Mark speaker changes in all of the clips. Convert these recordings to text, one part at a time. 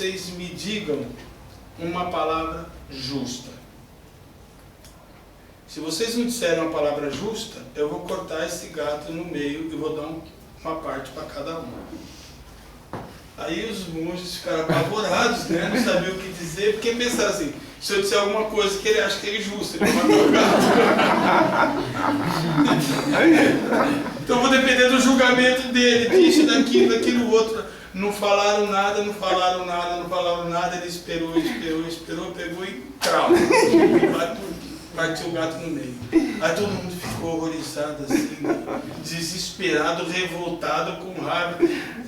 Speaker 1: vocês me digam uma palavra justa. Se vocês não disserem uma palavra justa, eu vou cortar esse gato no meio e vou dar uma parte para cada um. Aí os monges ficaram apavorados, né? Não sabiam o que dizer, porque pensaram assim, se eu disser alguma coisa que ele acha que é justo, ele vai matar o gato. Então eu vou depender do julgamento dele, disso, daquilo, outro. Não falaram nada, ele esperou, pegou e crau. Partiu o gato no meio. Aí todo mundo ficou horrorizado assim, né? Desesperado, revoltado, com raiva.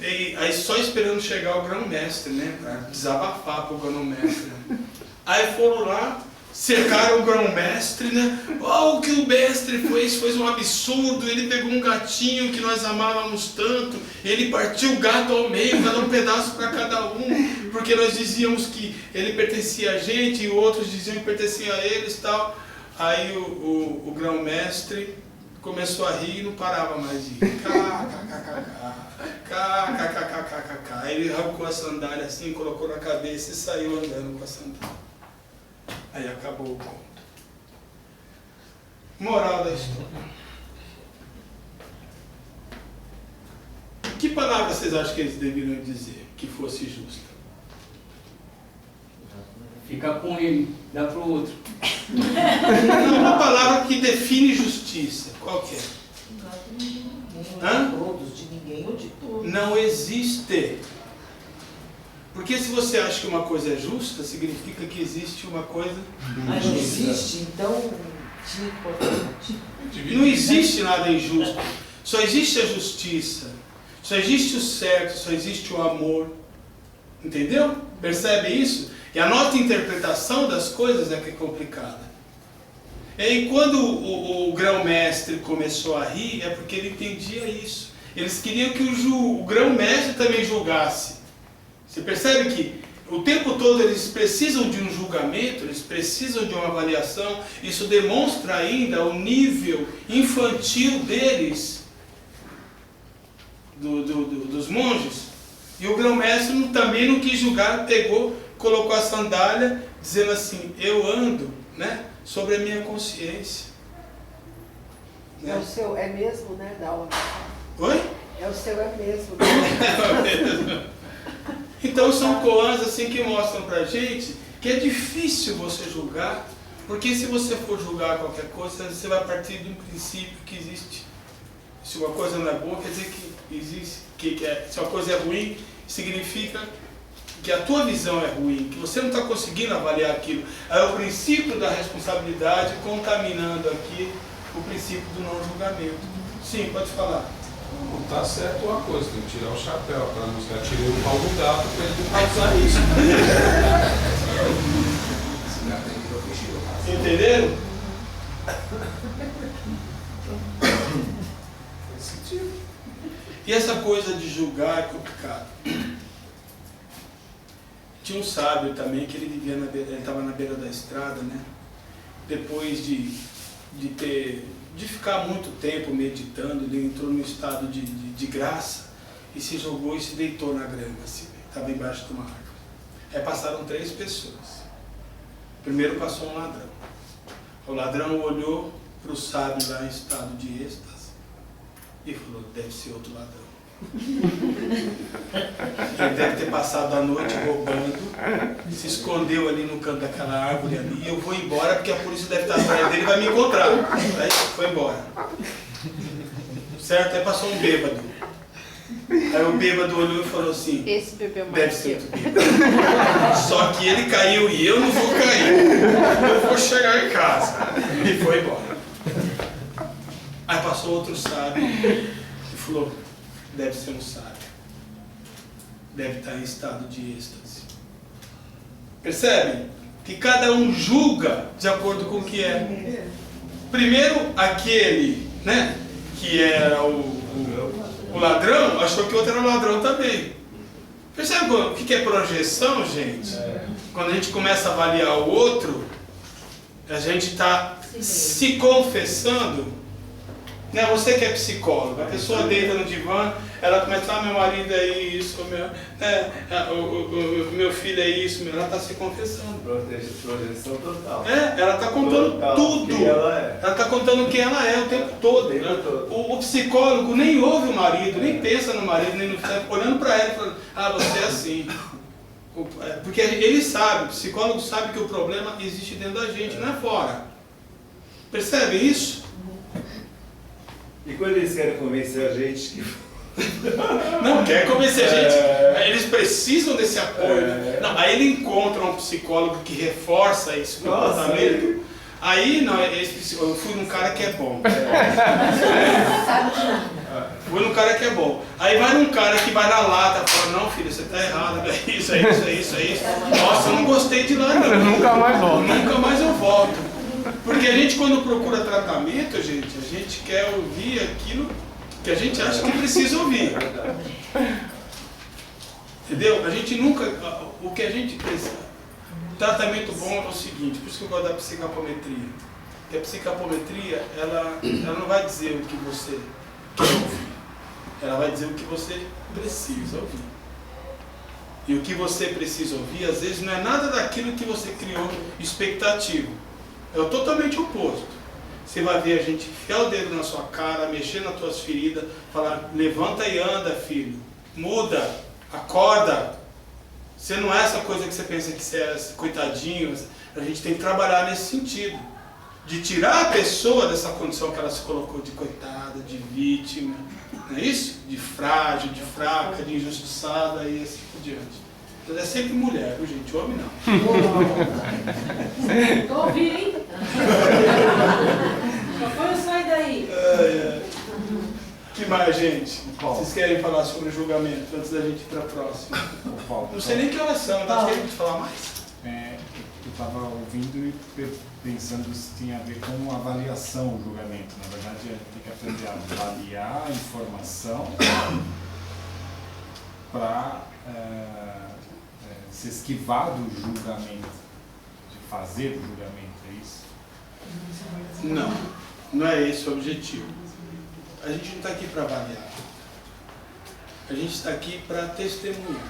Speaker 1: E aí só esperando chegar o grão-mestre, né? Para desabafar para o grão-mestre. Né? Aí foram lá, cercaram o grão-mestre, né? Oh, o que o mestre fez foi um absurdo. Ele pegou um gatinho que nós amávamos tanto, ele partiu o gato ao meio, dando um pedaço para cada um, porque nós dizíamos que ele pertencia a gente e outros diziam que pertencia a eles e tal. Aí o grão-mestre começou a rir e não parava mais de rir. Aí ele arrancou a sandália assim, colocou na cabeça e saiu andando com a sandália. Aí acabou o conto. Moral da história. Que palavra vocês acham que eles deveriam dizer que fosse justa?
Speaker 2: Fica com ele, dá pro outro.
Speaker 1: Não, uma palavra que define justiça. Qual que é?
Speaker 3: Hã? Todos, de ninguém ou de todos.
Speaker 1: Não existe. Porque se você acha que uma coisa é justa, significa que existe uma coisa...
Speaker 3: Mas não existe, então...
Speaker 1: Não existe nada injusto. Só existe a justiça. Só existe o certo, só existe o amor. Entendeu? Percebe isso? E a nossa interpretação das coisas é que é complicada. E quando o grão-mestre começou a rir, é porque ele entendia isso. Eles queriam que o grão-mestre também julgasse. Você percebe que o tempo todo eles precisam de um julgamento, eles precisam de uma avaliação. Isso demonstra ainda o nível infantil deles, dos monges. E o grão-mestre também não quis julgar, colocou a sandália, dizendo assim, eu ando, né, sobre a minha consciência.
Speaker 4: Né? É o seu, é mesmo, né, Dalva?
Speaker 1: Oi?
Speaker 4: É o seu, é mesmo.
Speaker 1: É mesmo. Então são coisas assim que mostram pra gente que é difícil você julgar, porque se você for julgar qualquer coisa, você vai partir de um princípio que existe. Se uma coisa não é boa, quer dizer que existe, se uma coisa é ruim, significa que a tua visão é ruim, que você não está conseguindo avaliar aquilo. É o princípio da responsabilidade contaminando aqui o princípio do não julgamento. Sim, pode falar.
Speaker 5: Não está certo uma coisa, tem que tirar o chapéu para não ficar tirando o pau do gato para ele não causar isso.
Speaker 1: Entenderam?
Speaker 5: Faz sentido.
Speaker 1: E essa coisa de julgar é complicado. Tinha um sábio também que ele estava na beira da estrada, né? Depois de ficar muito tempo meditando, ele entrou num estado de graça e se jogou e se deitou na grama, assim, estava embaixo de uma árvore. Aí passaram 3 pessoas. Primeiro passou um ladrão. O ladrão olhou para o sábio lá em estado de êxtase e falou, deve ser outro ladrão. Ele deve ter passado a noite roubando, se escondeu ali no canto daquela árvore ali, e eu vou embora porque a polícia deve estar atrás dele e vai me encontrar. Aí foi embora. Certo? Aí passou um bêbado. Aí o bêbado olhou e falou assim,
Speaker 4: esse bebê
Speaker 1: deve ser outro bêbado. Só que ele caiu e eu não vou cair. Eu vou chegar em casa. E foi embora. Aí passou outro sábio e falou, deve ser um sábio. Deve estar em estado de êxtase. Percebe? Que cada um julga de acordo com o que é. Primeiro, aquele, né, que era o ladrão, achou que o outro era o ladrão também. Percebe o que é projeção, gente? Quando a gente começa a avaliar o outro, a gente está se confessando Né? Você que é psicólogo, a pessoa deita no divã, ela começa, meu marido é isso, meu filho é isso, ela está se confessando.
Speaker 6: Projeção total.
Speaker 1: Ela está contando
Speaker 6: Total,
Speaker 1: tudo.
Speaker 6: quem ela é.
Speaker 1: Ela está contando quem ela é o tempo todo.
Speaker 6: O tempo todo.
Speaker 1: O psicólogo nem ouve o marido, nem pensa no marido, nem no filho, olhando para ela e falando, você é assim. Porque ele sabe, o psicólogo sabe que o problema existe dentro da gente, não é fora. Percebe isso?
Speaker 6: E quando eles querem convencer a gente que...
Speaker 1: Não quer convencer a gente. Eles precisam desse apoio. Não, aí ele encontra um psicólogo que reforça esse comportamento. Aí, não, eu fui num cara que é bom. Fui num cara que é bom. Aí vai num cara que vai na lata e fala, não filho, você tá errado, é isso. Nossa, eu não gostei de lá não.
Speaker 7: Nunca mais volto.
Speaker 1: Nunca mais eu volto. Porque a gente quando procura tratamento, a gente quer ouvir aquilo que a gente acha que precisa ouvir. Entendeu? A gente nunca... O que a gente precisa... Tratamento bom é o seguinte, por isso que eu gosto da psicopometria. Porque a psicopometria, ela não vai dizer o que você quer ouvir. Ela vai dizer o que você precisa ouvir. E o que você precisa ouvir, às vezes, não é nada daquilo que você criou expectativa. É o totalmente oposto. Você vai ver a gente enfiar o dedo na sua cara, mexer nas tuas feridas, falar, levanta e anda, filho. Muda, acorda. Você não é essa coisa que você pensa que você é coitadinho. A gente tem que trabalhar nesse sentido. De tirar a pessoa dessa condição que ela se colocou de coitada, de vítima, não é isso? De frágil, de fraca, de injustiçada e assim por diante. Então é sempre mulher, viu, gente? Homem não.
Speaker 4: Tô ouvindo, hein? Só foi eu sair daí.
Speaker 1: Que mais, gente? Vocês querem falar sobre o julgamento antes da gente ir para a próxima? Não sei nem que horas são, tá querendo falar mais?
Speaker 7: Eu estava ouvindo e pensando se tinha a ver com avaliação o julgamento. Na verdade, a gente tem que aprender a avaliar a informação para se esquivar do julgamento, de fazer o julgamento, é isso?
Speaker 1: Não é esse o objetivo. A gente não está aqui para avaliar. A gente está aqui para testemunhar.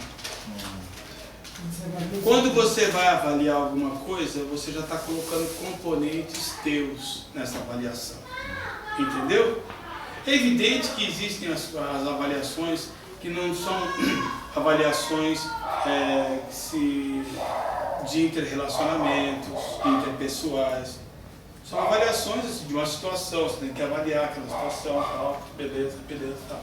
Speaker 1: Quando você vai avaliar alguma coisa, você já está colocando componentes teus nessa avaliação. Entendeu? É evidente que existem as avaliações que não são avaliações de interrelacionamentos, interpessoais. São avaliações assim, de uma situação, você tem que avaliar aquela situação, tal, beleza, tal.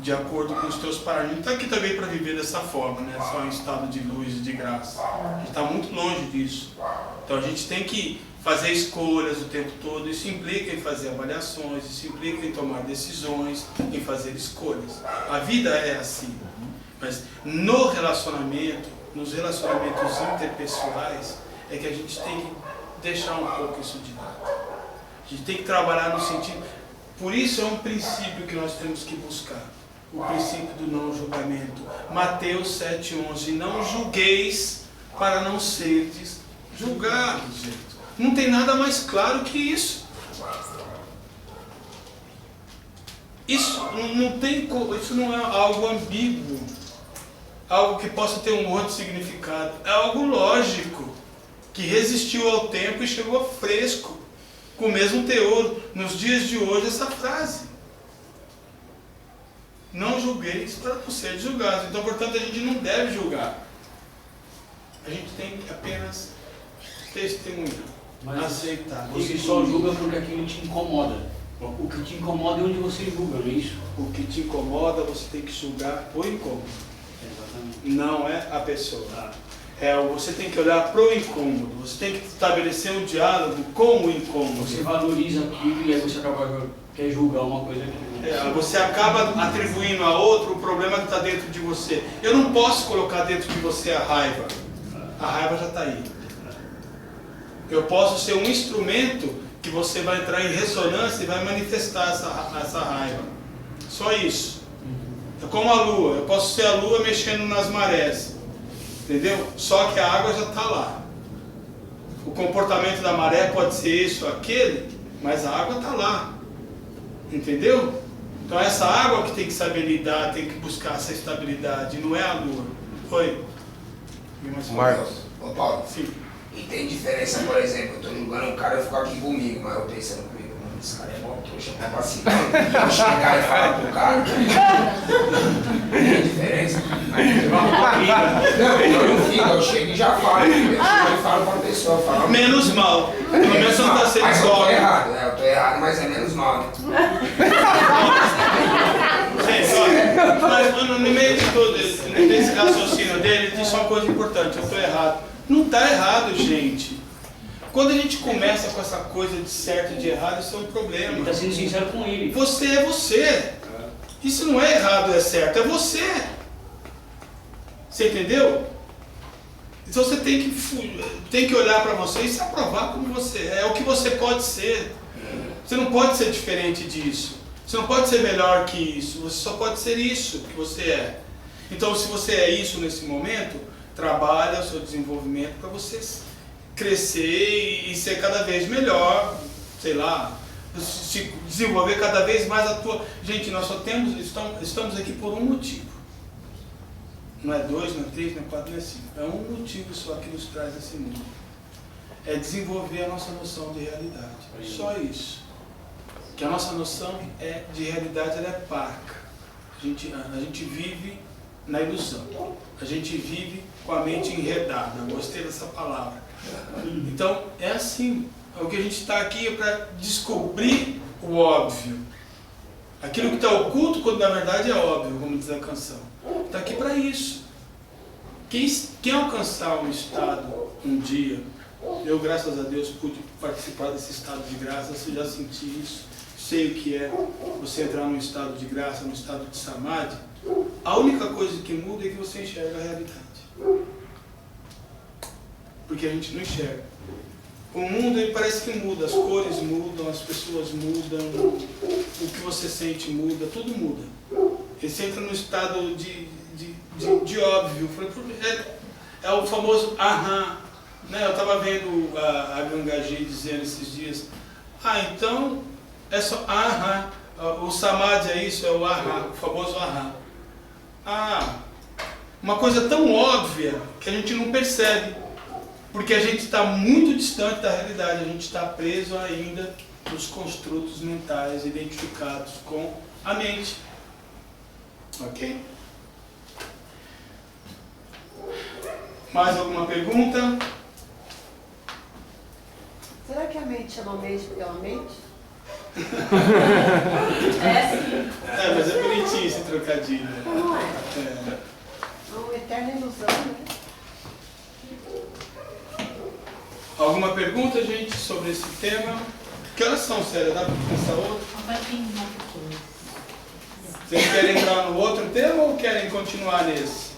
Speaker 1: De acordo com os teus parâmetros. A gente está aqui também para viver dessa forma, né? Só em estado de luz e de graça. A gente está muito longe disso. Então a gente tem que fazer escolhas o tempo todo. Isso implica em fazer avaliações, isso implica em tomar decisões, em fazer escolhas. A vida é assim. Mas no relacionamento, nos relacionamentos interpessoais, é que a gente tem que deixar um pouco isso de lado. A gente tem que trabalhar no sentido... Por isso é um princípio que nós temos que buscar. O princípio do não julgamento. Mateus 7,11. Não julgueis para não serdes julgados, gente. Não tem nada mais claro que isso. Isso não é algo ambíguo. Algo que possa ter um outro significado. É algo lógico. Que resistiu ao tempo e chegou fresco. Com o mesmo teor. Nos dias de hoje, essa frase. Não julgueis para não ser julgados. Então, portanto, a gente não deve julgar. A gente tem que apenas testemunhar, aceitar.
Speaker 2: Você só julga porque aquilo te incomoda. O que te incomoda é onde você julga, não é isso?
Speaker 1: O que te incomoda, você tem que julgar o incômodo.
Speaker 2: Exatamente.
Speaker 1: Não é a pessoa. Você tem que olhar para o incômodo. Você tem que estabelecer um diálogo com o incômodo.
Speaker 2: Você valoriza aquilo e aí você quer julgar uma coisa que...
Speaker 1: Você acaba atribuindo a outro o problema que está dentro de você. Eu não posso colocar dentro de você a raiva. A raiva já está aí. Eu posso ser um instrumento que você vai entrar em ressonância e vai manifestar essa raiva. Só isso. É como a lua. Eu posso ser a lua mexendo nas marés. Entendeu? Só que a água já está lá. O comportamento da maré pode ser isso, aquele, mas a água está lá. Entendeu? Então essa água que tem que saber lidar, tem que buscar essa estabilidade, não é a lua. Oi?
Speaker 8: Marcos. Ô Paulo,
Speaker 1: Sim.
Speaker 8: e tem diferença, por exemplo, eu tô julgando um cara e fico aqui comigo, mas eu pensando comigo, mano, esse cara é mó trouxa, mó vacilão. Eu chegar e falar pro cara. Tem diferença? Não, eu não fico, eu chego e já falo. Eu chego e falo pra pessoa. Falo,
Speaker 1: Menos mal. Pelo menos você não tá sendo
Speaker 8: mas eu tô
Speaker 1: sóbrio.
Speaker 8: errado, né? Eu tô errado, mas é menos mal, né?
Speaker 1: Gente, olha, mas no meio de todo esse raciocínio dele, ele disse uma coisa importante, eu estou errado. Não está errado, gente. Quando a gente começa com essa coisa de certo e de errado, isso é um problema.
Speaker 2: Ele está sendo sincero com ele.
Speaker 1: Você é você. Isso não é errado ou é certo, é você. Você entendeu? Então você tem que olhar para você e se aprovar como você é. É o que você pode ser. Você não pode ser diferente disso. Você não pode ser melhor que isso, você só pode ser isso que você é. Então, se você é isso nesse momento, trabalha o seu desenvolvimento para você crescer e ser cada vez melhor, sei lá, se desenvolver cada vez mais a tua... Gente, nós só estamos aqui por um motivo. Não é 2, não é 3, não é 4, não é 5. É um motivo só que nos traz esse mundo. É desenvolver a nossa noção de realidade. Só isso. Que a nossa noção de realidade ela é parca. A gente vive na ilusão. A gente vive com a mente enredada. Gostei dessa palavra. Então, é assim. O que a gente está aqui é para descobrir o óbvio. Aquilo que está oculto, quando na verdade é óbvio, como diz a canção. Está aqui para isso. Quem alcançar um estado um dia, eu, graças a Deus, pude participar desse estado de graça, eu já senti isso. Sei o que é você entrar num estado de graça, num estado de samadhi. A única coisa que muda é que você enxerga a realidade. Porque a gente não enxerga. O mundo ele parece que muda, as cores mudam, as pessoas mudam, o que você sente muda, tudo muda. Você entra num estado de óbvio. É o famoso aham. Né? Eu estava vendo a Gangaji dizendo esses dias, então... É só aham. O samadhi é isso, é o aham, o famoso aham. Uma coisa tão óbvia que a gente não percebe. Porque a gente está muito distante da realidade, a gente está preso ainda nos construtos mentais identificados com a mente. Ok? Mais alguma pergunta?
Speaker 4: Será que a mente chama mente porque é uma mente?
Speaker 1: Mas é bonitinho esse trocadilho.
Speaker 4: Não é? É uma eterna ilusão, né?
Speaker 1: Alguma pergunta, gente, sobre esse tema? Que horas são, Célia? Dá para pensar outro? Vocês querem entrar no outro tema ou querem continuar nesse?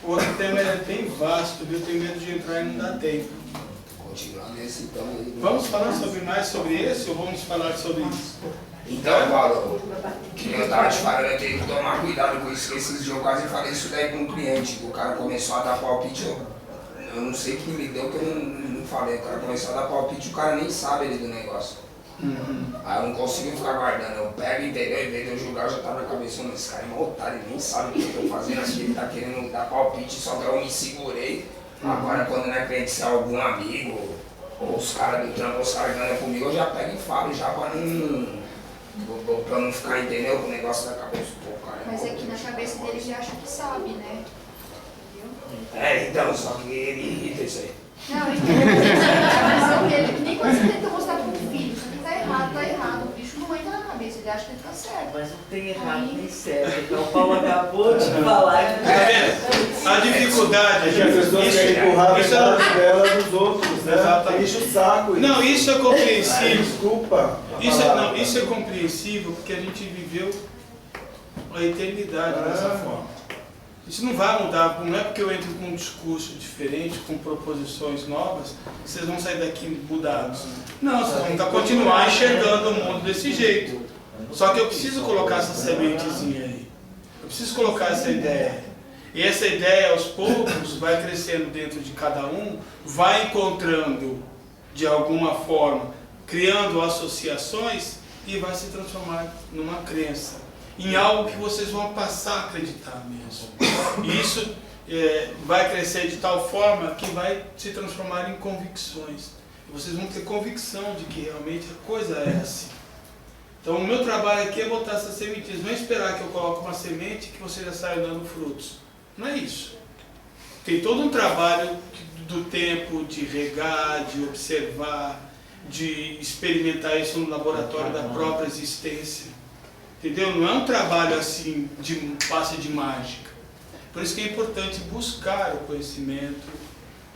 Speaker 1: O outro tema é bem vasto, viu? Eu tenho medo de entrar e não dar tempo.
Speaker 8: Continuar nesse então aí.
Speaker 1: Vamos falar mais sobre esse ou vamos falar sobre isso?
Speaker 8: Então, Paulo, que eu tava te falando, eu tenho que tomar cuidado com isso, que esses dias eu quase falei isso daí com um cliente, que o cara começou a dar palpite, eu não sei que me deu que eu não falei, o cara começou a dar palpite, o cara nem sabe ele do negócio. Aí eu não consigo ficar guardando, eu pego, entendeu? Em vez de eu julgar, eu já tava na cabeça, esse cara é mó otário, ele nem sabe o que eu tô fazendo aqui, ele tá querendo dar palpite, só que eu me segurei. Agora quando não é crente, se é algum amigo, ou os caras do trampo, os caras ganham comigo, eu já pego e falo, já pra não ficar, entendeu? Com o negócio da cabeça, pô, cara.
Speaker 9: Mas é que na cabeça dele ele acha que sabe, né?
Speaker 8: É, então, só que ele irrita isso aí.
Speaker 9: Não, então, ele, nem quando você tenta mostrar para um filho, isso aqui tá errado, o bicho não entra na cabeça, ele acha que ele tá certo.
Speaker 3: Mas não tem errado nem certo. Então o Paulo acabou de falar.
Speaker 1: A dificuldade
Speaker 6: É que as pessoas querem empurrar a verdade dela dos outros, né?
Speaker 1: Exatamente.
Speaker 6: Enche o saco.
Speaker 1: Não, isso é compreensível.
Speaker 6: Desculpa.
Speaker 1: Isso é compreensível porque a gente viveu a eternidade dessa forma. Isso não vai mudar, não é porque eu entro com um discurso diferente, com proposições novas, que vocês vão sair daqui mudados. Não, vocês vão continuar enxergando o mundo desse jeito. Só que eu preciso colocar essa sementezinha aí. Eu preciso colocar essa ideia. E essa ideia, aos poucos, vai crescendo dentro de cada um, vai encontrando, de alguma forma, criando associações e vai se transformar numa crença, em algo que vocês vão passar a acreditar mesmo. E isso vai crescer de tal forma que vai se transformar em convicções. Vocês vão ter convicção de que realmente a coisa é assim. Então o meu trabalho aqui é botar essas sementinhas, não é esperar que eu coloque uma semente e que você já saia dando frutos. Não é isso. Tem todo um trabalho do tempo de regar, de observar, de experimentar isso no laboratório da própria existência. Entendeu? Não é um trabalho assim de passe de mágica. Por isso que é importante buscar o conhecimento,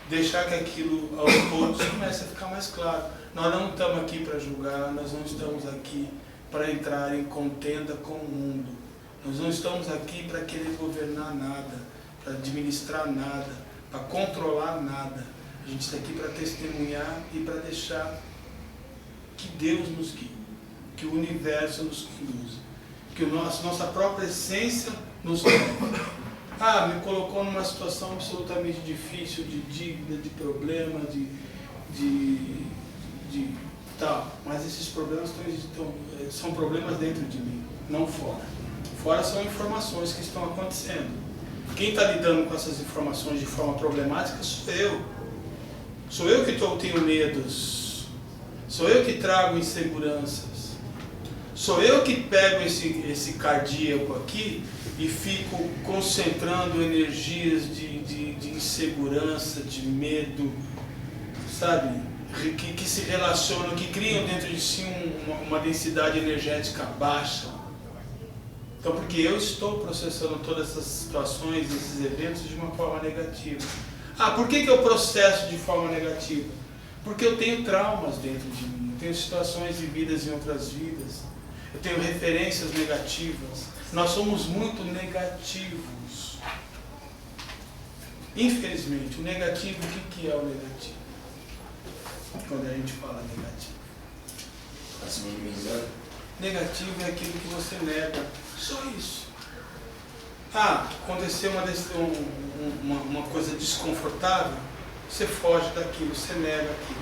Speaker 1: deixar que aquilo aos poucos comece a ficar mais claro. Nós não estamos aqui para julgar, nós não estamos aqui para entrar em contenda com o mundo. Nós não estamos aqui para querer governar nada, para administrar nada, para controlar nada. A gente está aqui para testemunhar e para deixar que Deus nos guie, que o universo nos conduza, que nossa própria essência nos leve. Ah, me colocou numa situação absolutamente difícil, de dívida, de problema, de tal. Mas esses problemas são problemas dentro de mim, não fora. Fora são informações que estão acontecendo. Quem está lidando com essas informações de forma problemática sou eu. Sou eu que tenho medos. Sou eu que trago inseguranças. Sou eu que pego esse cardíaco aqui e fico concentrando energias de insegurança, de medo, sabe? Que se relacionam, que criam dentro de si uma densidade energética baixa. Então, porque eu estou processando todas essas situações, esses eventos de uma forma negativa. Ah, por que eu processo de forma negativa? Porque eu tenho traumas dentro de mim, eu tenho situações vividas em outras vidas, eu tenho referências negativas. Nós somos muito negativos. Infelizmente, o negativo, o que é o negativo? Quando a gente fala negativo.
Speaker 8: Está se minimizando.
Speaker 1: Negativo é aquilo que você nega. Só isso. Ah, aconteceu uma coisa desconfortável, você foge daquilo, você nega aquilo.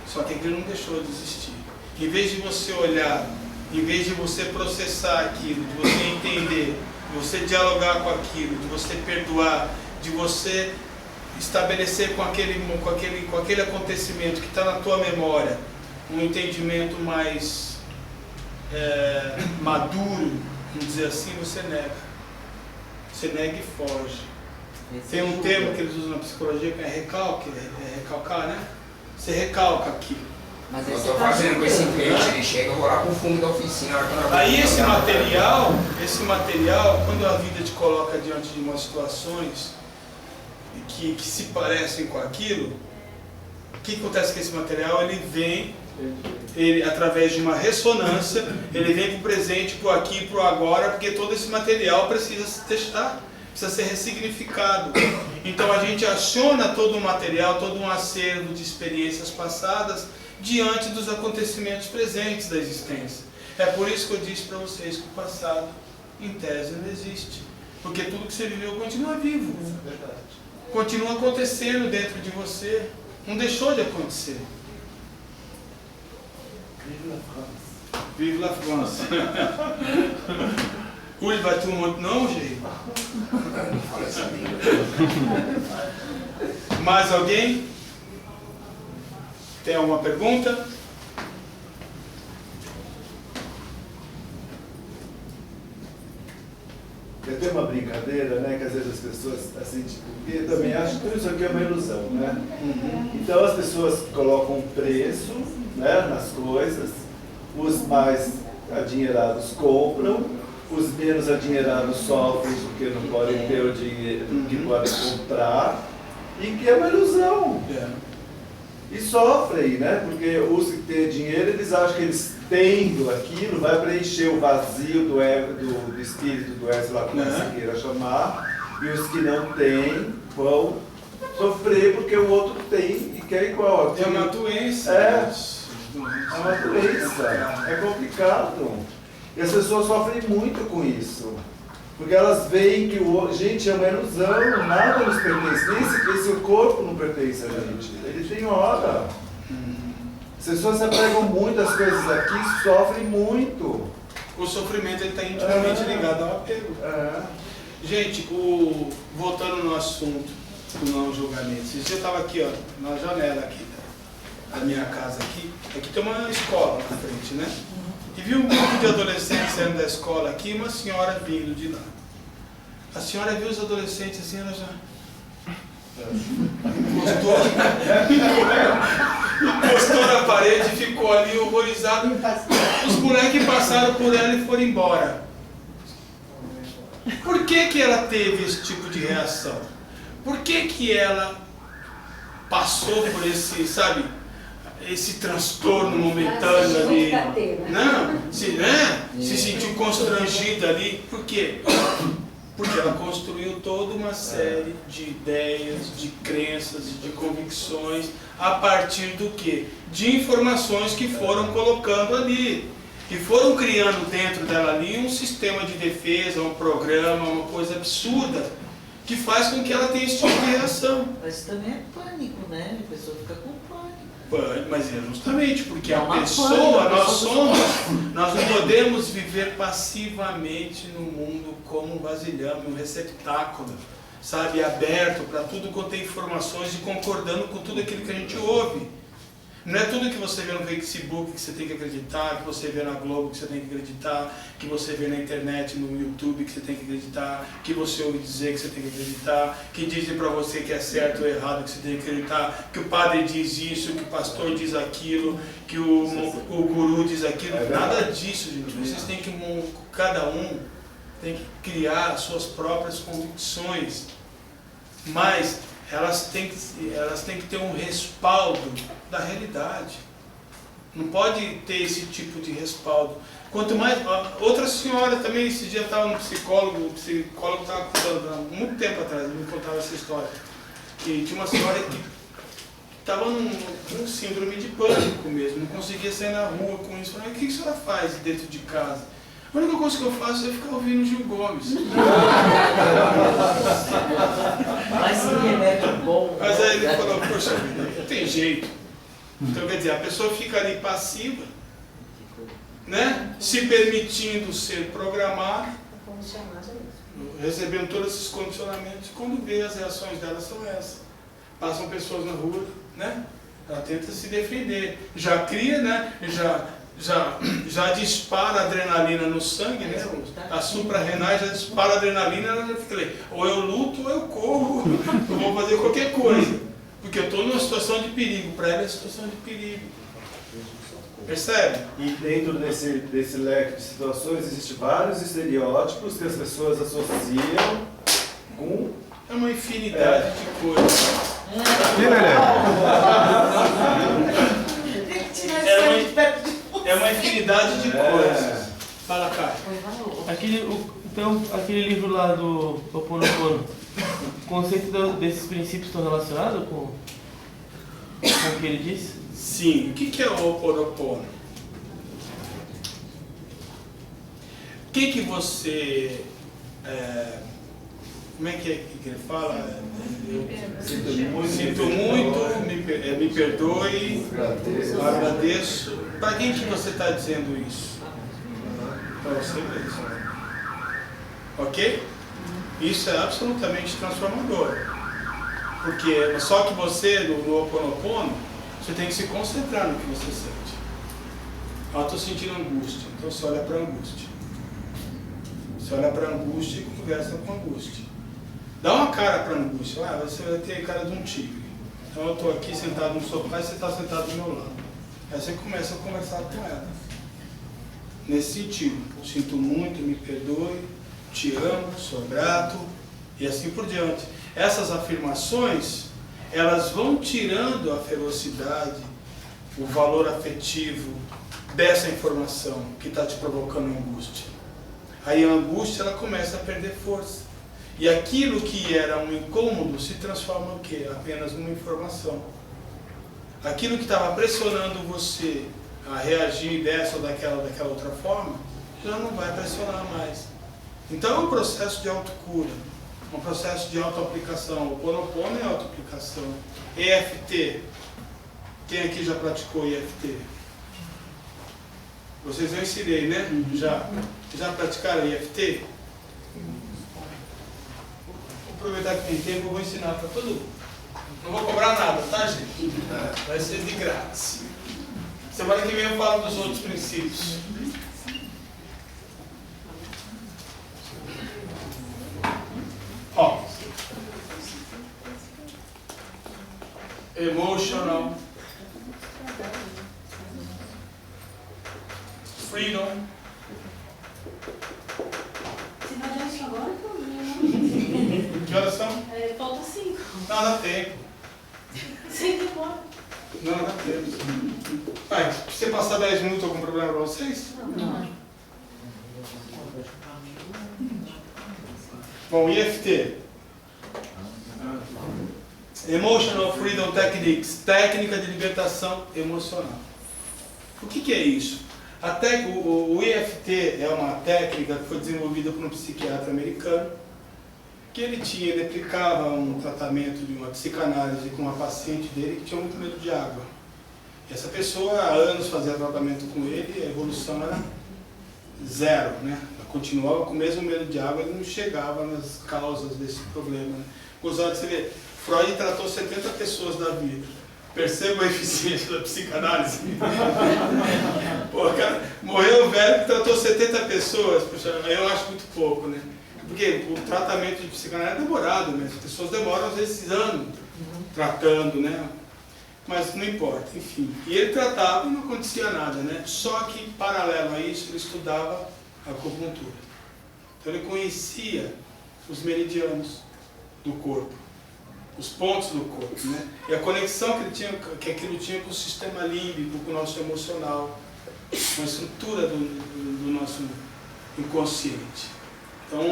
Speaker 1: Só que aquilo não deixou de existir. Em vez de você olhar, em vez de você processar aquilo, de você entender, de você dialogar com aquilo, de você perdoar, de você estabelecer com aquele acontecimento que está na tua memória um entendimento mais maduro, vamos dizer assim, você nega. Você nega e foge. Tem um termo que eles usam na psicologia que é recalque, recalcar, né? Você recalca aquilo.
Speaker 8: Mas eu estou fazendo com esse cliente, ele chega, eu vou lá pro fundo da oficina.
Speaker 1: Aí esse material, quando a vida te coloca diante de umas situações que se parecem com aquilo, o que acontece com esse material? Ele através de uma ressonância, ele vem para o presente, para o aqui, para o agora, porque todo esse material precisa se testar, precisa ser ressignificado. Então a gente aciona todo o material, todo um acervo de experiências passadas diante dos acontecimentos presentes da existência. É por isso que eu disse para vocês que o passado, em tese, não existe. Porque tudo que você viveu continua vivo. Continua acontecendo dentro de você. Não deixou de acontecer. Vive la France. Ui, vai tu muito não, gente?
Speaker 8: Não fala essa língua.
Speaker 1: Mais alguém? Tem alguma pergunta?
Speaker 6: Eu tenho uma brincadeira, né, que às vezes as pessoas, assim, tipo, eu também acho que tudo isso aqui é uma ilusão, né? Então as pessoas colocam um preço, né, nas coisas, os mais adinheirados compram, os menos adinheirados sofrem porque não podem ter o dinheiro que podem comprar, e que é uma ilusão. E sofrem, né? Porque os que têm dinheiro, eles acham que eles tendo aquilo, vai preencher o vazio do ego, do espírito, do ego, sei lá como você queira chamar, e os que não têm vão sofrer porque o outro tem e quer igual.
Speaker 1: É uma doença.
Speaker 6: É uma doença. É complicado. E as pessoas sofrem muito com isso. Porque elas veem que gente, é uma ilusão, nada nos pertence, nem esse corpo não pertence a gente. Ele tem hora. As pessoas se apegam muito às coisas aqui, sofrem muito.
Speaker 1: O sofrimento está intimamente ligado ao apego. Gente, voltando no assunto do não julgamento. Esse dia eu estava aqui, ó, na janela aqui da minha casa aqui tem uma escola na frente, né? E vi um grupo de adolescentes saindo da escola aqui e uma senhora vindo de lá. A senhora viu os adolescentes assim, ela já encostou na parede e ficou ali horrorizado. Os moleques passaram por ela e foram embora. Por que ela teve esse tipo de reação? Por que ela passou por esse, sabe, esse transtorno momentâneo ali? Não, se sentiu constrangida ali. Por quê? Porque ela construiu toda uma série de ideias, de crenças e de convicções a partir do quê? De informações que foram colocando ali. E foram criando dentro dela ali um sistema de defesa, um programa, uma coisa absurda, que faz com que ela tenha esse tipo de reação.
Speaker 3: Mas também é pânico, né? A pessoa fica com pânico.
Speaker 1: Mas é justamente porque a pessoa, nós não podemos viver passivamente no mundo como um vasilhame, um receptáculo, sabe, aberto para tudo quanto é informações e concordando com tudo aquilo que a gente ouve. Não é tudo que você vê no Facebook que você tem que acreditar, que você vê na Globo que você tem que acreditar, que você vê na internet, no YouTube que você tem que acreditar, que você ouve dizer que você tem que acreditar, que dizem para você que é certo ou errado que você tem que acreditar, que o padre diz isso, que o pastor diz aquilo, que o guru diz aquilo. Nada disso, gente. Vocês têm que, cada um tem que criar as suas próprias convicções, mas elas têm que ter um respaldo da realidade. Não pode ter esse tipo de respaldo. Quanto mais... Outra senhora também, esse dia estava no psicólogo, o psicólogo estava contando, há muito tempo atrás, ele me contava essa história, que tinha uma senhora que estava num síndrome de pânico mesmo, não conseguia sair na rua com isso. Eu falei, o que a senhora faz dentro de casa? A única coisa que eu faço é ficar ouvindo Gil Gomes.
Speaker 3: Mas que remédio bom.
Speaker 1: Mas aí ele falou, poxa vida, não tem jeito. Então quer dizer, a pessoa fica ali passiva, né? Se permitindo ser programada, recebendo todos esses condicionamentos, e quando vê as reações dela são essas. Passam pessoas na rua, né? Ela tenta se defender. Já cria, né? Já dispara adrenalina no sangue, né? A suprarrenais já dispara adrenalina, ela já fica ali, ou eu luto ou eu corro, eu vou fazer qualquer coisa, porque eu estou numa situação de perigo, para ela é situação de perigo. Percebe?
Speaker 6: E dentro desse leque de situações existem vários estereótipos que as pessoas associam com...
Speaker 1: É uma infinidade de coisas. É uma infinidade de coisas. Fala, cara.
Speaker 10: Aquele livro lá do Ho'oponopono, o conceito desses princípios estão relacionados com o que ele disse?
Speaker 1: Sim. O que é o Ho'oponopono? O que você... como é que ele fala? Sinto muito, me perdoe, agradeço. Para quem que você está dizendo isso? Para você mesmo. Ok? Isso é absolutamente transformador. Porque só que você, no Ho'oponopono, você tem que se concentrar no que você sente. Estou sentindo angústia, então você olha para a angústia. Você olha para a angústia e conversa com a angústia. Dá uma cara para a angústia. Você vai ter a cara de um tigre. Então eu estou aqui sentado no sofá e você está sentado do meu lado. Aí você começa a conversar com ela. Nesse sentido. Sinto muito, me perdoe, te amo, sou grato e assim por diante. Essas afirmações, elas vão tirando a ferocidade, o valor afetivo dessa informação que está te provocando angústia. Aí a angústia ela começa a perder força. E aquilo que era um incômodo se transforma em quê? Apenas uma informação. Aquilo que estava pressionando você a reagir dessa ou daquela outra forma, já não vai pressionar mais. Então é um processo de autocura, um processo de autoaplicação. O Ho'oponopono é autoaplicação. EFT, Quem aqui já praticou IFT? Vocês eu ensinei, né? Já praticaram IFT? Vou aproveitar que tem tempo, eu vou ensinar para todo mundo. Não vou cobrar nada, tá, gente? Vai ser de grátis. Semana que vem eu falo dos outros princípios. Ó. Emotional freedom.
Speaker 11: Se vai dar isso agora,
Speaker 1: Que horas são?
Speaker 11: falta 5.
Speaker 1: Não, dá tempo.
Speaker 11: 5 e pouco.
Speaker 1: Não, dá tempo. Vai, se você passar 10 minutos, algum problema para vocês?
Speaker 11: Não.
Speaker 1: Bom, IFT. Emotional Freedom Techniques. Técnica de libertação emocional. O que é isso? O IFT é uma técnica que foi desenvolvida por um psiquiatra americano, que ele aplicava um tratamento de uma psicanálise com uma paciente dele que tinha muito medo de água. E essa pessoa há anos fazia tratamento com ele e a evolução era zero, né? Ela continuava com o mesmo medo de água e não chegava nas causas desse problema, né? Gozado, você vê, Freud tratou 70 pessoas da vida. Perceba a eficiência da psicanálise. Pô, cara, morreu velho que tratou 70 pessoas, poxa, eu acho muito pouco, né? Porque o tratamento de psicanálise é demorado mesmo, as pessoas demoram às vezes anos tratando, né? Mas não importa, enfim. E ele tratava e não acontecia nada, né? Só que, paralelo a isso, ele estudava a acupuntura. Então ele conhecia os meridianos do corpo, os pontos do corpo, né? E a conexão que aquilo tinha com o sistema límbico, com o nosso emocional, com a estrutura do nosso inconsciente. Então,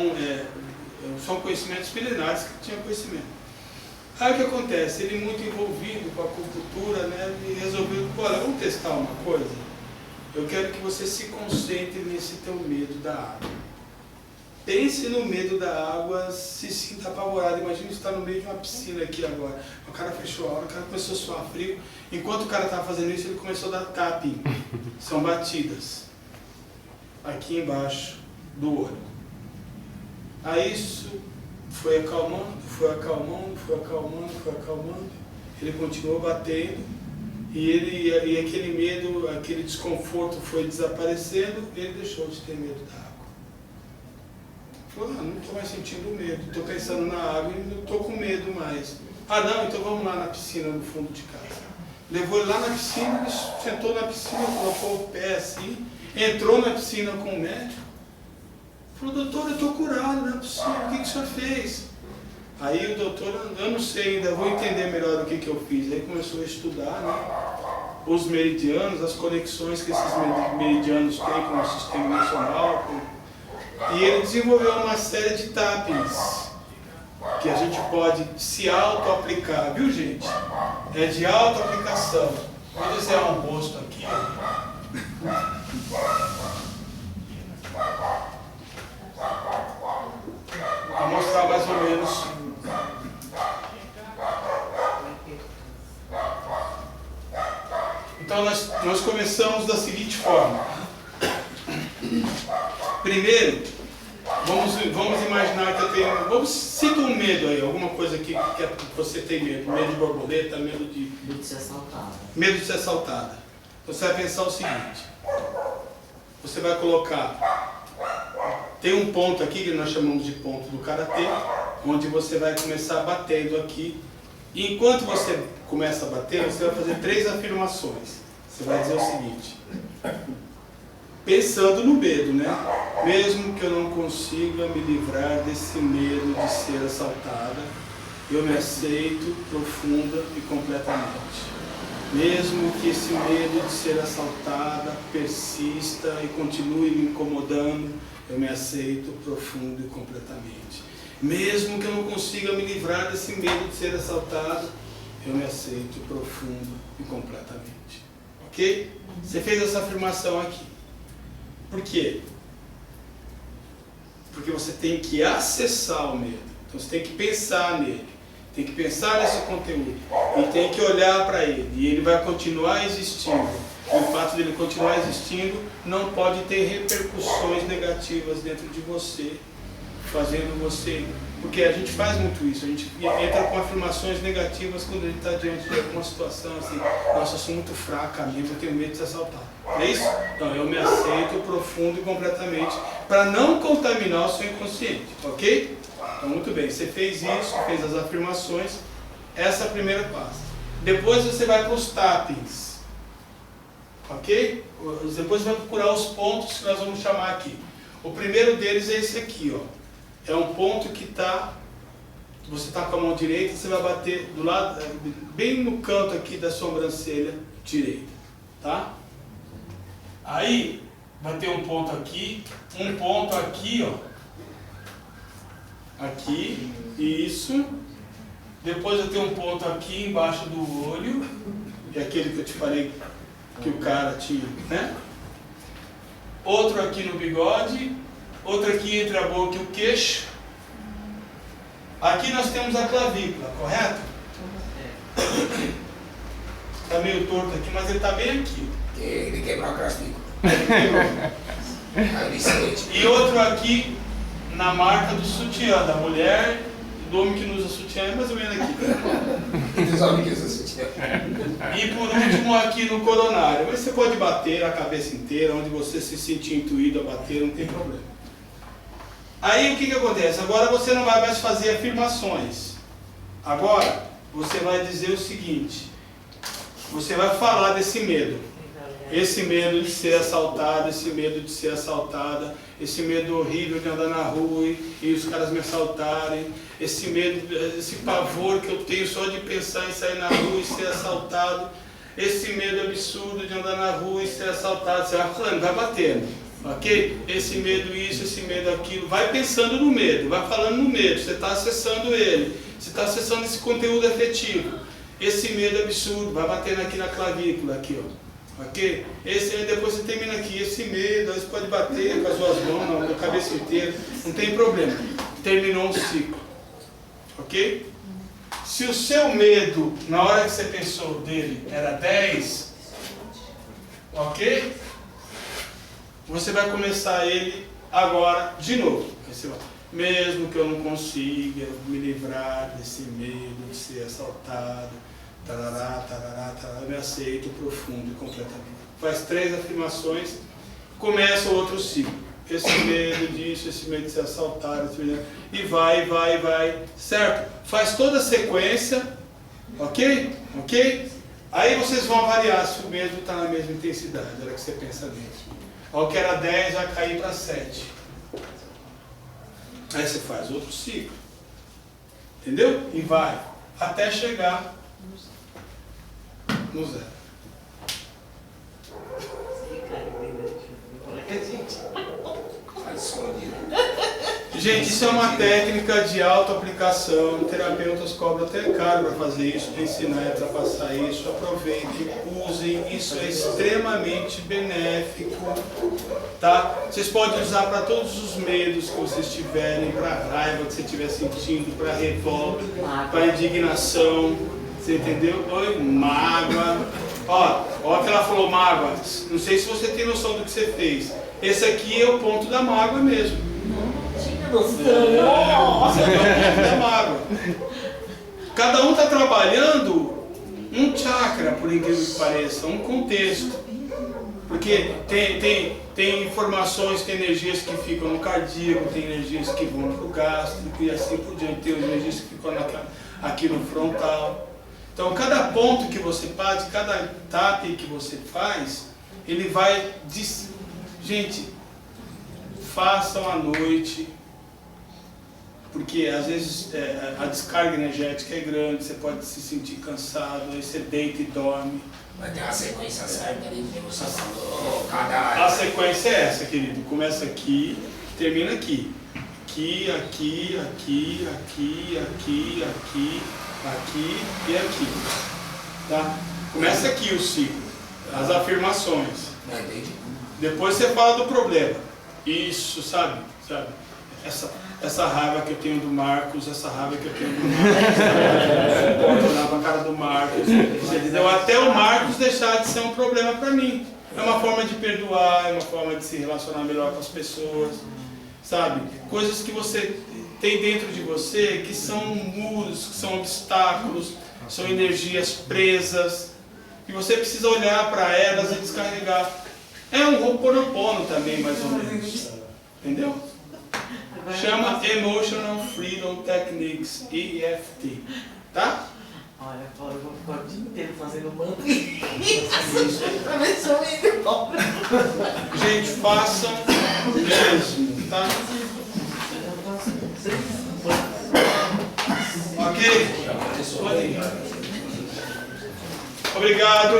Speaker 1: são conhecimentos milenares que ele tinha conhecimento. Aí o que acontece? Ele muito envolvido com a acupuntura, né? E resolveu, olha, vamos testar uma coisa? Eu quero que você se concentre nesse teu medo da água. Pense no medo da água, se sinta apavorado. Imagina estar no meio de uma piscina aqui agora. O cara fechou a hora, o cara começou a suar frio. Enquanto o cara estava fazendo isso, ele começou a dar tapping. São batidas. Aqui embaixo do olho. Aí isso foi acalmando, foi acalmando, foi acalmando, foi acalmando. Ele continuou batendo. E aquele medo, aquele desconforto foi desaparecendo. E ele deixou de ter medo da água. Falou, não estou mais sentindo medo, estou pensando na água e não estou com medo mais. Ah não, então vamos lá na piscina no fundo de casa. Levou ele lá na piscina, ele sentou na piscina, colocou o pé assim, entrou na piscina com o médico. Falou, doutor, eu estou curado, não é possível, o que o senhor fez? Aí o doutor, eu não sei ainda, vou entender melhor o que eu fiz. Aí começou a estudar, né, os meridianos, as conexões que esses meridianos têm com o sistema emocional, e ele desenvolveu uma série de tappings que a gente pode se auto-aplicar, viu, gente? É de auto-aplicação. Vou desenhar um rosto aqui. Vou mostrar mais ou menos. Então nós começamos da seguinte forma. Primeiro, vamos imaginar que eu tenho... Cita um medo aí, alguma coisa que você tem medo. Medo de borboleta, medo de
Speaker 3: ser assaltada.
Speaker 1: Medo de ser assaltada. Você vai pensar o seguinte. Você vai colocar... Tem um ponto aqui que nós chamamos de ponto do karatê, onde você vai começar batendo aqui. E enquanto você começa a bater, você vai fazer 3 afirmações. Você vai dizer o seguinte... Pensando no medo, né? Mesmo que eu não consiga me livrar desse medo de ser assaltada, eu me aceito profunda e completamente. Mesmo que esse medo de ser assaltada persista e continue me incomodando, eu me aceito profundo e completamente. Mesmo que eu não consiga me livrar desse medo de ser assaltada, eu me aceito profundo e completamente. Ok? Você fez essa afirmação aqui. Por quê? Porque você tem que acessar o medo. Então você tem que pensar nele. Tem que pensar nesse conteúdo e tem que olhar para ele. E ele vai continuar existindo. E o fato dele continuar existindo não pode ter repercussões negativas dentro de você, fazendo você... Porque a gente faz muito isso, a gente entra com afirmações negativas quando a gente está diante de alguma situação assim, nossa, eu sou muito fraca mesmo, eu tenho medo de ser assaltado. É isso? Então eu me aceito profundo e completamente para não contaminar o seu inconsciente, ok? Então muito bem, você fez isso, fez as afirmações, essa é a primeira parte. Depois você vai para os tappings, ok? Depois você vai procurar os pontos que nós vamos chamar aqui. O primeiro deles é esse aqui, ó. É um ponto que está, você está com a mão direita, você vai bater do lado, bem no canto aqui da sobrancelha direita, tá? Aí, vai ter um ponto aqui, ó, aqui, isso. Depois eu tenho um ponto aqui embaixo do olho, que é aquele que eu te falei que o cara tinha, né? Outro aqui no bigode. Outro aqui entre a boca e o queixo. Aqui nós temos a clavícula, correto? Está meio torto aqui, mas ele está bem aqui.
Speaker 8: Ele quebrou a clavícula.
Speaker 1: E outro aqui na marca do sutiã, da mulher, do homem que não usa sutiã, é mais ou menos aqui.
Speaker 8: E dos homens que usam sutiã.
Speaker 1: E por último aqui no coronário. Mas você pode bater a cabeça inteira, onde você se sentir intuído a bater, não tem problema. Aí o que acontece? Agora você não vai mais fazer afirmações. Agora você vai dizer o seguinte. Você vai falar desse medo. Esse medo de ser assaltado, esse medo de ser assaltada, esse medo horrível de andar na rua e os caras me assaltarem, esse medo, esse pavor que eu tenho só de pensar em sair na rua e ser assaltado, esse medo absurdo de andar na rua e ser assaltado. Você vai falando, vai batendo. Ok? Esse medo isso, esse medo aquilo. Vai pensando no medo, vai falando no medo. Você está acessando ele. Você está acessando esse conteúdo afetivo. Esse medo absurdo, vai batendo aqui na clavícula, aqui, ó. Ok? Esse aí depois você termina aqui. Esse medo, aí você pode bater com as suas mãos, na cabeça inteira. Não tem problema. Terminou um ciclo. Ok? Se o seu medo, na hora que você pensou dele, era 10, ok? Você vai começar ele agora de novo. Mesmo que eu não consiga me livrar desse medo de ser assaltado, tarará, tarará, tarará, eu me aceito profundo e completamente. Faz 3 afirmações, começa o outro ciclo. Esse medo disso, esse medo de ser assaltado, esse medo, e vai, certo? Faz toda a sequência, ok? Ok? Aí vocês vão avaliar se o medo está na mesma intensidade, na hora que você pensa nisso. O que era 10 vai cair para 7. Aí você faz outro ciclo. Entendeu? E vai. Até chegar no 0. Gente, isso é uma técnica de autoaplicação. Terapeutas cobram até caro para fazer isso, para ensinar e ultrapassar isso. Aproveitem, usem, isso é extremamente benéfico. Tá? Vocês podem usar para todos os medos que vocês tiverem, para a raiva que você estiver sentindo, para a revolta, para a indignação. Você entendeu? Oi, mágoa. Ó que ela falou mágoa. Não sei se você tem noção do que você fez. Esse aqui é o ponto da mágoa mesmo. Nossa, é o ponto da mágoa. Cada um está trabalhando um chakra, por incrível que pareça, um contexto. Porque tem informações, tem energias que ficam no cardíaco, tem energias que vão para o gástrico e assim por diante. Tem energias que ficam aqui no frontal. Então, cada ponto que você faz, cada tap que você faz, ele vai... Gente, façam à noite, porque às vezes a descarga energética é grande, você pode se sentir cansado, aí você deita e dorme.
Speaker 8: Vai ter uma sequência certa ali que você falou, cada...
Speaker 1: A sequência é essa, querido. Começa aqui, termina aqui. Aqui, aqui, aqui, aqui, aqui, aqui, aqui e aqui. Tá? Começa aqui o ciclo, as afirmações. Depois você fala do problema. Isso, sabe? essa raiva que eu tenho do Marcos, essa raiva que eu tenho do Marcos, eu posso olhar pra cara do Marcos, entendeu? Até o Marcos deixar de ser um problema para mim. É uma forma de perdoar, é uma forma de se relacionar melhor com as pessoas, sabe? Coisas que você tem dentro de você que são muros, que são obstáculos, são energias presas, e você precisa olhar para elas e descarregar. É um Ho'oponopono também, mais ou menos, entendeu? Chama Emotional Freedom Techniques, EFT, tá?
Speaker 4: Olha, Paulo, eu vou ficar o dia inteiro fazendo mantra. Pra ver se eu me
Speaker 1: Gente, façam mesmo, tá? Ok? Obrigado.